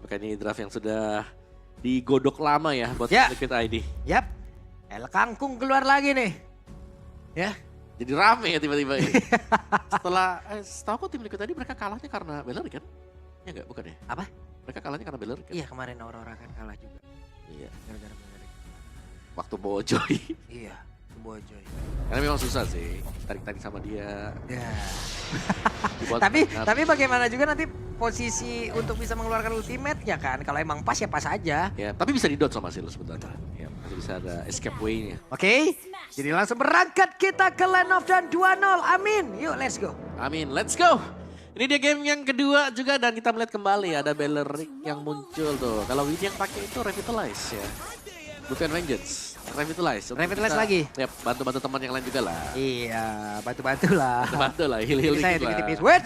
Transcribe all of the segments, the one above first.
Makanya ini draft yang sudah digodok lama ya buat Ya. Liquid ID. Yap, El Kangkung keluar lagi nih. Ya, Jadi rame ya tiba-tiba ini. Setahu aku tim Liquid ID mereka kalahnya karena Bellery kan? Ya enggak, bukan ya? apa? Mereka kalahnya karena Bellery kan? Iya kemarin Aurora kan kalah juga. Iya. Gara-gara Bellery. Waktu bawa Joy. Iya, Bojoy. Karena memang susah sih, tarik-tarik sama dia. Ya. Dibuat Tapi banget. tapi bagaimana juga nanti posisi untuk bisa mengeluarkan ultimate ya kan? Kalau emang pas ya pas aja. Ya, tapi bisa di-dodge sama Silas sebenarnya. Ya, masih bisa ada escape way-nya. Oke, jadi langsung berangkat kita ke Land of dan 2-0. Amin, yuk let's go. Amin, let's go! Ini dia game yang kedua juga dan kita melihat kembali ada Bellery yang muncul tuh. Kalau Widi yang pakai itu Revitalize ya. Bukan Vengeance, Revitalize. Untuk Revitalize bisa- lagi? Ya, bantu-bantu teman yang lain juga lah. Iya, bantu-bantu lah. Bantu lah, heal-heal Bisa ya dikit lah. tipis-tipis. Wait,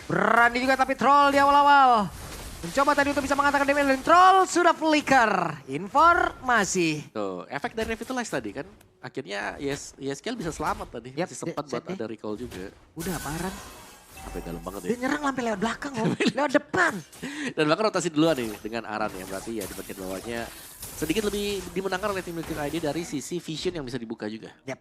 berani juga tapi troll di awal-awal. Mencoba tadi untuk bisa mengatakan damage dan troll sudah flicker. Informasi. Tuh, efek dari Revitalize tadi kan. Akhirnya YSKL bisa selamat tadi. Yap, Masih sempat buat set ada recall juga. Udah paran. Sampai dalam banget ya. Dia nyerang sampai lewat belakang loh. Lewat depan. Dan bahkan rotasi duluan nih dengan Aran ya. Berarti ya di bagian bawahnya sedikit lebih dimenangkan oleh tim Liquid ID dari sisi vision yang bisa dibuka juga. Yap.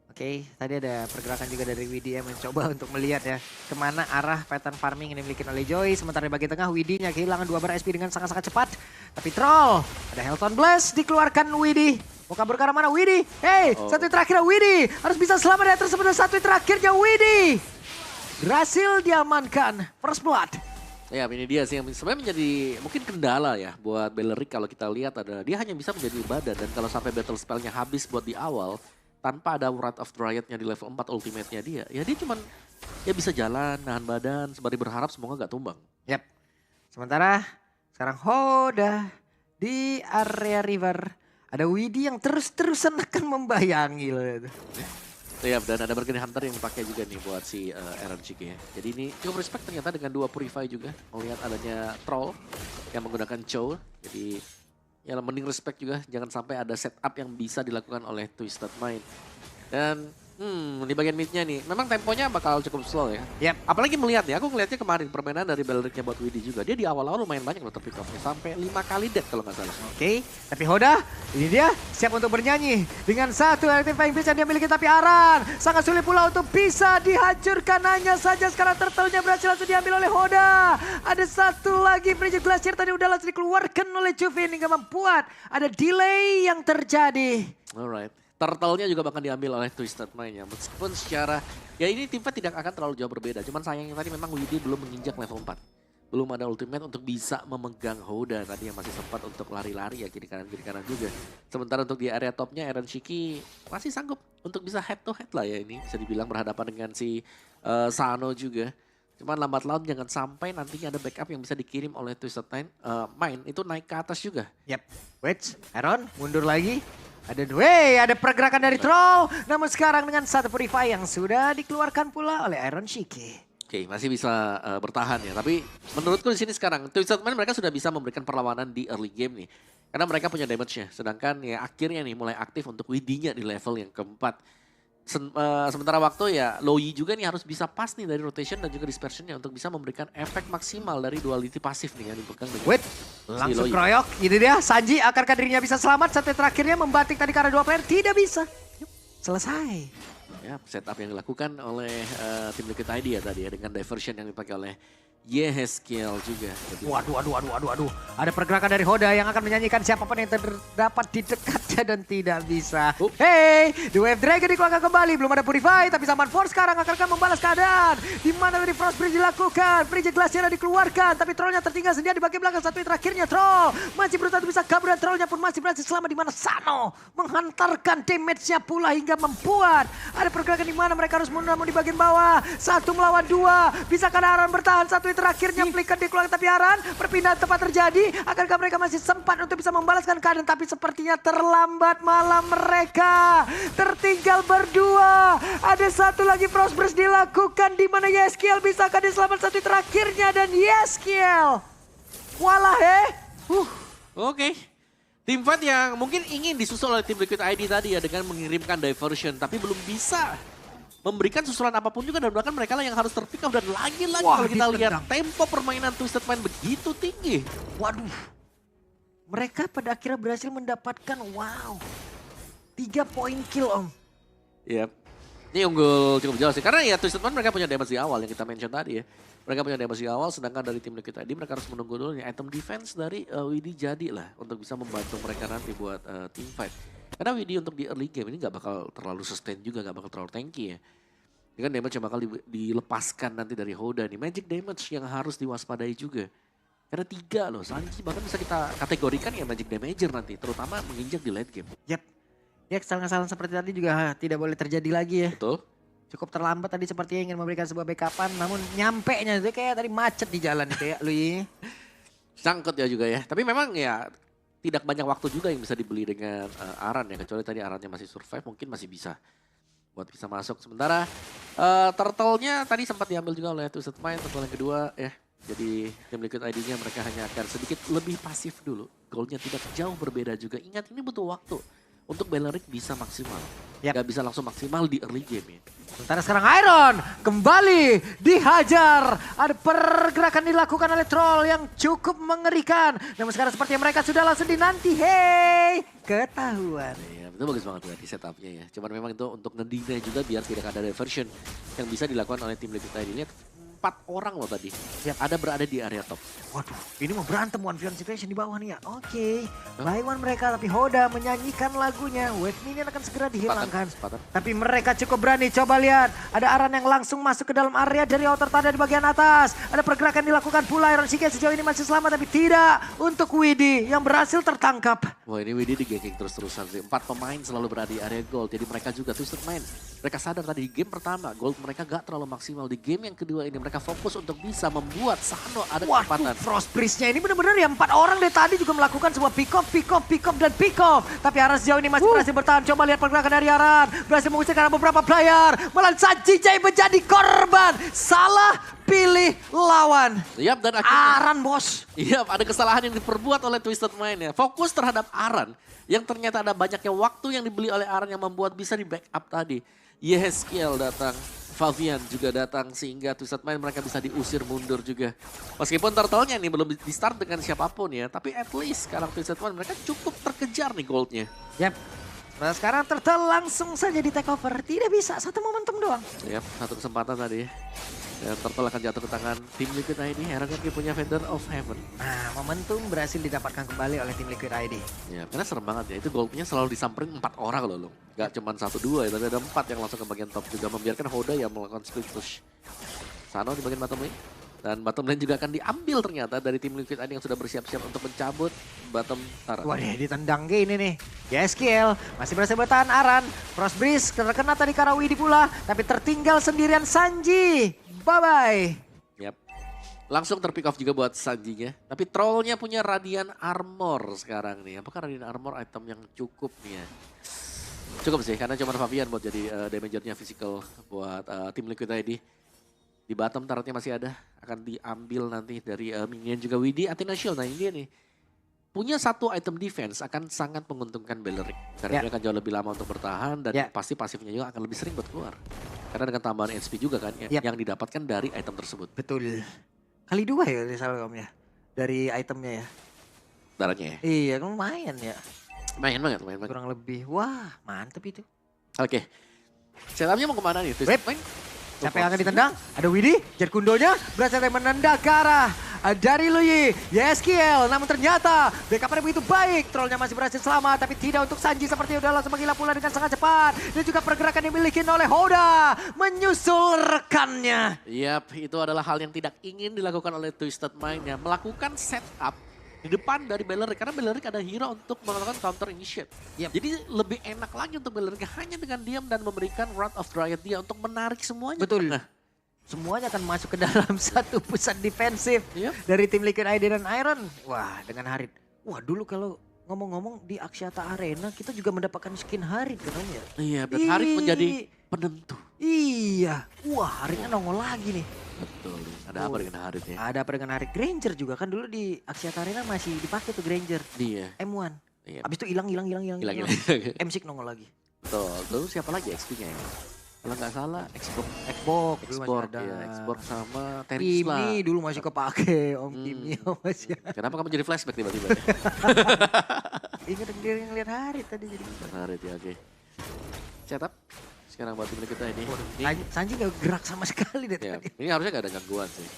Oke, tadi ada pergerakan juga dari Widi yang mencoba untuk melihat ya kemana arah pattern farming yang dimiliki oleh Joy. Sementara di bagian tengah Widinya kehilangan 2 bar SP dengan sangat-sangat cepat. Tapi troll, ada Helton Blast dikeluarkan Widi. Mau kabur ke arah mana Widi? Hey, Oh. satu terakhir Widi. Harus bisa selamat dari tersebut dan satu terakhirnya Widi. Berhasil diamankan. First blood. Ya ini dia sih yang sebenarnya menjadi mungkin kendala ya buat Bellery kalau kita lihat ada dia hanya bisa menjadi ibadah dan kalau sampai battle spellnya habis buat di awal tanpa ada Wrath of Dryad-nya di level 4 ultimate-nya dia ya dia cuman ya bisa jalan nahan badan sembari berharap semoga gak tumbang. Yap. Sementara sekarang Hoda di area river. Ada Widi yang terus-terusan akan membayangi loh. Ya dan ada Bergen Hunter yang dipakai juga nih buat si RNGK ya. Jadi ini cukup respect ternyata dengan 2 Purify juga. Melihat adanya Troll yang menggunakan Chow. Jadi ya mending respect juga. Jangan sampai ada setup yang bisa dilakukan oleh Twisted Mind. Dan di bagian midnya nih. Memang temponya bakal cukup slow ya. Yap. Apalagi melihat ya. Aku ngelihatnya kemarin permainan dari Bellery-nya buat Widi juga. Dia di awal-awal lumayan banyak loh terpick off-nya. Sampai 5 kali dead kalau nggak salah. Oke, tapi Hoda ini dia siap untuk bernyanyi dengan satu Electrifying Fist yang dia miliki tapi Aran sangat sulit pula untuk bisa dihancurkan hanya saja sekarang turtle-nya berhasil langsung diambil oleh Hoda. Ada satu lagi Frigid Glacier tadi udah langsung dikeluarkan oleh Juvin hingga membuat ada delay yang terjadi. Alright. Turtle-nya juga bakal diambil oleh Twisted Mind ya. Meskipun secara, ya ini tim fight tidak akan terlalu jauh berbeda. Cuman sayangnya tadi memang Widi belum menginjak level 4. Belum ada ultimate untuk bisa memegang Hoda tadi yang masih sempat untuk lari-lari ya kiri kanan juga. Sementara untuk di area topnya Eren Shiki masih sanggup untuk bisa head to head lah ya ini. Bisa dibilang berhadapan dengan si Sano juga. Cuman lambat laun jangan sampai nantinya ada backup yang bisa dikirim oleh Twisted Mind itu naik ke atas juga. Yap, wait, Aaron mundur lagi. Ada pergerakan dari Troll. Namun sekarang dengan satu Purify yang sudah dikeluarkan pula oleh Iron Shiki. Oke, masih bisa bertahan ya. Tapi menurutku di sini sekarang Twisted Mind mereka sudah bisa memberikan perlawanan di early game nih. Karena mereka punya damage-nya. Sedangkan ya akhirnya nih mulai aktif untuk Widinya di level yang keempat. Sementara waktu ya Loi juga nih harus bisa pas nih dari rotation dan juga dispersionnya untuk bisa memberikan efek maksimal dari duality pasif nih yang dipegang dengan Wait, langsung Loi. kroyok. Ini dia, Sanji akankah dirinya bisa selamat? Satu terakhirnya membanting tadi karena 2 player. Tidak bisa. Yup, selesai. Ya, setup yang dilakukan oleh tim Liquid ID ya tadi ya dengan diversion yang dipakai oleh Yeheskiel juga. Jadi, Waduh. Ada pergerakan dari Hoda yang akan menyanyikan siapapun yang terdapat di dekatnya dan tidak bisa. Hey, The Wave Dragon dikeluarkan kembali. Belum ada Purify, tapi Zaman Force sekarang akan membalas keadaan. Di mana dari Frost Bridge dilakukan. Frigid Glacier dikeluarkan, tapi Trollnya tertinggal sendiri di bagian belakang. Satu terakhirnya Troll. Masih berusaha untuk bisa kabur dan Trollnya pun masih berhasil selamat di mana Sano menghantarkan damage-nya pula hingga membuat ada pergerakan di mana mereka harus mundur namun di bagian bawah. 1 melawan 2. Bisakah Aran bertahan? Satu terakhirnya flicker dikeluarkan tapi Aran perpindahan tempat terjadi. Akankah mereka masih sempat untuk bisa membalaskan keadaan tapi sepertinya terlambat malah mereka tertinggal berdua. Ada satu lagi Frost Burst dilakukan di mana Yeskiel bisakah diselamat satu terakhirnya dan Yeskiel. Walah Oke. Tim fight yang mungkin ingin disusul oleh tim Liquid ID tadi ya dengan mengirimkan diversion tapi belum bisa memberikan susulan apapun juga dan bahkan mereka lah yang harus terpick off dan lagi-lagi Wah, kalau kita lihat ditendang. tempo permainan Twisted Mind begitu tinggi. Waduh. Mereka pada akhirnya berhasil mendapatkan 3 poin kill Om. Yap. Ini unggul cukup jauh sih karena ya Twisted Mind mereka punya damage di awal yang kita mention tadi ya. Mereka punya damage di awal sedangkan dari tim Liquid ID mereka harus menunggu dulu nih item defense dari WD jadi lah untuk bisa membantu mereka nanti buat team fight. Karena WD untuk di early game ini gak bakal terlalu sustain juga, gak bakal terlalu tanky ya. Ini kan damage yang bakal dilepaskan nanti dari Hoda nih. Magic damage yang harus diwaspadai juga. Karena 3 loh, Sanji bahkan bisa kita kategorikan ya magic damager nanti. Terutama menginjak di late game. Yap. Ya kesalahan-kesalahan seperti tadi juga tidak boleh terjadi lagi ya. Betul. Cukup terlambat tadi sepertinya ingin memberikan sebuah backupan. Namun nyampe-nya itu kayak tadi macet di jalan itu ya Lui. Sangkut ya juga ya. Tapi memang ya tidak banyak waktu juga yang bisa dibeli dengan Aran ya. Kecuali tadi Arannya masih survive mungkin masih bisa. Buat bisa masuk. Sementara turtle-nya tadi sempat diambil juga oleh Twisted Mind. Turtle yang kedua ya. Jadi tim Liquid ID-nya mereka hanya akan sedikit lebih pasif dulu. Goalnya tidak jauh berbeda juga. Ingat ini butuh waktu untuk Beleric bisa maksimal. Yap. Gak bisa langsung maksimal di early game ya. Sementara sekarang Iron kembali dihajar. Ada pergerakan dilakukan oleh Troll yang cukup mengerikan. Namun sekarang sepertinya mereka sudah langsung dinanti. Hey, ketahuan. Ya, itu bagus banget tadi setupnya ya. Cuman memang itu untuk ngedinai juga biar tidak ada diversion yang bisa dilakukan oleh tim Liquid ID. Lihat 4 orang loh tadi. Yap. Ada berada di area top. Waduh, ini mau berantem one v one situation di bawah nih ya. Oke, lawan mereka tapi Hoda menyanyikan lagunya. Wave minion akan segera dihilangkan. Kesempatan. Tapi mereka cukup berani. Coba lihat, ada Aran yang langsung masuk ke dalam area dari outer tanda di bagian atas. Ada pergerakan dilakukan pula. Iron Shike sejauh ini masih selamat tapi tidak untuk Widi yang berhasil tertangkap. Wah ini WD digengking terus-terusan sih. 4 pemain selalu berada di area gold. Jadi mereka juga Twisted Mind. Mereka sadar tadi di game pertama gold mereka gak terlalu maksimal. Di game yang kedua ini mereka fokus untuk bisa membuat Sano ada kesempatan. Waduh, Frost Priest-nya ini benar-benar ya 4 orang dari tadi juga melakukan sebuah pick off, dan pick off. Tapi Aran sejauh ini masih berhasil bertahan. Coba lihat pergerakan dari Aran. Berhasil mengusir karena beberapa player. Malah Sanji Jai menjadi korban. Salah pilih lawan. Yap dan akhirnya. Aran bos. Iya, ada kesalahan yang diperbuat oleh Twisted Mind ya. Fokus terhadap Aran yang ternyata ada banyaknya waktu yang dibeli oleh Aran yang membuat bisa di backup tadi. Yeskiel datang, Favian juga datang sehingga Twisted Mind mereka bisa diusir mundur juga. Meskipun turtle-nya ini belum di start dengan siapapun ya, tapi at least sekarang Twisted Mind mereka cukup terkejar nih goldnya. Yap. Nah sekarang Turtle langsung saja di take over. Tidak bisa, satu momentum doang. Yap, satu kesempatan tadi ya. Dan Turtle akan jatuh ke tangan tim Liquid ID. Herangan punya Vendor of Heaven. Nah momentum berhasil didapatkan kembali oleh tim Liquid ID. Ya, karena serem banget ya. Itu goldnya selalu disamperin 4 orang loh. Gak cuma 1-2 ya, tapi ada 4 yang langsung ke bagian top juga. Membiarkan Hoda yang melakukan split push. Sano di bagian bottom lane. Dan bottom lane juga akan diambil ternyata dari tim Liquid ID yang sudah bersiap-siap untuk mencabut bottom Tara. Waduh ditendang ke ini nih. Yeskiel masih berhasil bertahan Aran. Frost Breeze terkena tadi Karawidi pula. Tapi tertinggal sendirian Sanji. Bye-bye. Yap. Langsung terpick off juga buat Sanjinya. Tapi trollnya punya Radiant Armor sekarang nih. Apakah Radiant Armor item yang cukup nih ya? Cukup sih karena cuma Favian buat jadi damagernya physical buat tim Liquid ID. Di bottom tarotnya masih ada. Akan diambil nanti dari minion juga Widi. Athena Shield. Nah ini dia nih. Punya satu item defense akan sangat menguntungkan Beleric. Karena dia akan jauh lebih lama untuk bertahan. Dan pasti pasifnya juga akan lebih sering buat keluar. Karena dengan tambahan HP juga kan yang didapatkan dari item tersebut. Betul. Kali 2 ya misalnya Om ya. Dari itemnya ya. Darahnya ya. Iya lumayan ya. Lumayan banget. Kurang lebih. Wah mantep itu. Oke. Setupnya mau kemana nih? Siapa yang akan ditendang? Ada Widi, Jet Kundonya berhasil menendang ke arah dari Lui, Yeskiel. Namun ternyata backup-nya begitu baik. Trollnya masih berhasil selamat, tapi tidak untuk Sanji. Seperti udah langsung menggila pula dengan sangat cepat. Dan juga pergerakan yang dimiliki oleh Hoda. Menyusul rekannya. Yap, itu adalah hal yang tidak ingin dilakukan oleh Twisted Mind ya. Melakukan setup di depan dari Beleric. Karena Beleric ada hero untuk melakukan counter initiate. Jadi lebih enak lagi untuk Beleric hanya dengan diam dan memberikan Wrath of Dryad dia untuk menarik semuanya. Betul. Nah, semuanya akan masuk ke dalam satu pusat defensif dari tim Liquid ID dan Iron. Wah dengan Harit. Wah dulu kalau ngomong-ngomong di Axiata Arena kita juga mendapatkan skin Harit kan ya. Iya, dan Harit menjadi penentu. Iya. Wah Haritnya nongol lagi nih. Betul. Ada apa dengan Harit ya? Ada apa dengan Harit? Granger juga kan dulu di Axiata Arena masih dipakai tuh Granger. Iya. M1. Iya. Abis itu hilang. Hilang. M6 nongol lagi. Betul. Lalu siapa lagi XP-nya ya? Kalau nggak salah Xbox Xbox dulu masih Xbox ada. ya, Xbox sama Terisla. Kimi dulu masih kepake, Om Kimi masih. Kenapa kamu jadi flashback tiba-tiba? Ingat dia yang lihat hari tadi jadi. Menarik ya, oke. Setup. Sekarang buat tim kita ini. Sanji gak gerak sama sekali deh Ya, tadi. ini harusnya nggak ada gangguan sih.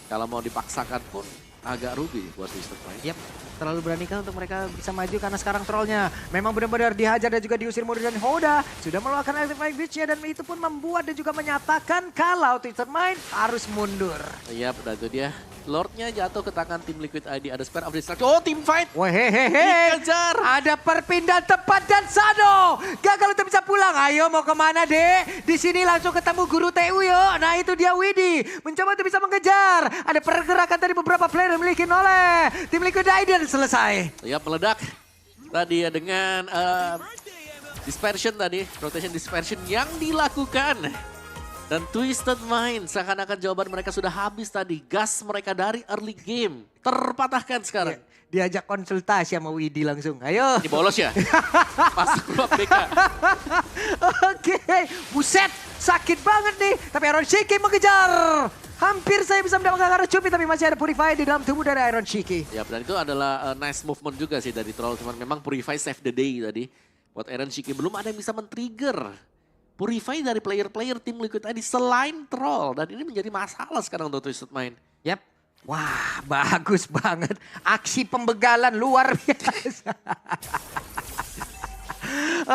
Kalau mau dipaksakan pun agak rugi buat Twisted Mind. Yap, terlalu berani kan untuk mereka bisa maju karena sekarang trollnya memang benar-benar dihajar dan juga diusir mundur, dan Hoda sudah meluarkan Electrifying Beach-nya dan itu pun membuat dan juga menyatakan kalau Twisted Mind harus mundur. Iya, dan itu dia. Lordnya jatuh ke tangan tim Liquid ID. Ada Spare of Destruction. Oh, team fight. Wah, hehehe. Dikejar. Ada perpindahan tepat dan Sado gagal untuk bisa pulang. Ayo mau kemana dek? Di sini langsung ketemu guru TU yuk. Nah itu dia Widi mencoba untuk bisa mengejar. Ada pergerakan dari beberapa player yang dimiliki oleh tim Liquid ID dan selesai. Ya, meledak. Tadi ya dengan dispersion tadi. Rotation dispersion yang dilakukan. Dan Twisted Mind seakan-akan jawaban mereka sudah habis tadi. Gas mereka dari early game terpatahkan sekarang. Diajak konsultasi sama Widi langsung. Ayo. Ini bolos ya? Pas keluar BK. Oke. Buset. Sakit banget nih. Tapi Iron Shiki mengejar. Hampir saya bisa mendapatkan arah Cupi, tapi masih ada Purify di dalam tubuh dari Iron Shiki. Ya, dan itu adalah nice movement juga sih dari Troll. Cuman memang Purify save the day tadi. Buat Iron Shiki belum ada yang bisa men-trigger Purify dari player-player tim Liquid ID selain Troll. Dan ini menjadi masalah sekarang untuk Twisted Mind. Yap. Wah, bagus banget. Aksi pembegalan luar biasa.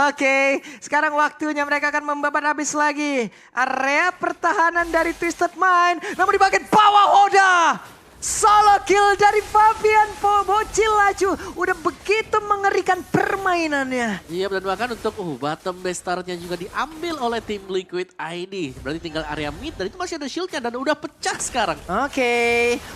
Oke, sekarang waktunya mereka akan membabat habis lagi. Area pertahanan dari Twisted Mind. Namun di bagian bawah Hoda. Solo kill dari Fabian Bocil laju. Udah begitu mengerikan permainannya. Iya, dan bahkan untuk bottom base star-nya juga diambil oleh tim Liquid ID. Berarti tinggal area mid dan itu masih ada shield-nya dan udah pecah sekarang. Oke,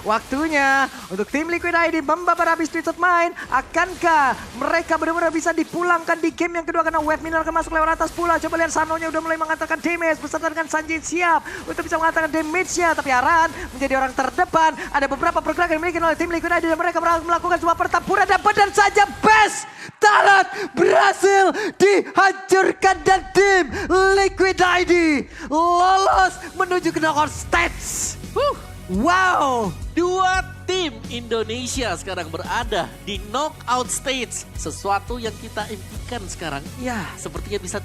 waktunya untuk tim Liquid ID membabat habis Twisted Mind. Akankah mereka benar-benar bisa dipulangkan di game yang kedua karena Wave Miner akan masuk lewat atas pula. Coba lihat Sanonya udah mulai mengatakan damage beserta dengan Sanjin siap untuk bisa mengatakan damage-nya. Tapi Aran menjadi orang terdepan. Ada beberapa pergerakan yang dimiliki oleh tim Liquid ID dan mereka melakukan sebuah pertempuran dan benar saja best Talat berhasil dihancurkan dan tim Liquid ID lolos menuju ke knockout stage. Wow. Dua tim Indonesia sekarang berada di knockout stage. Sesuatu yang kita impikan sekarang Ya. sepertinya bisa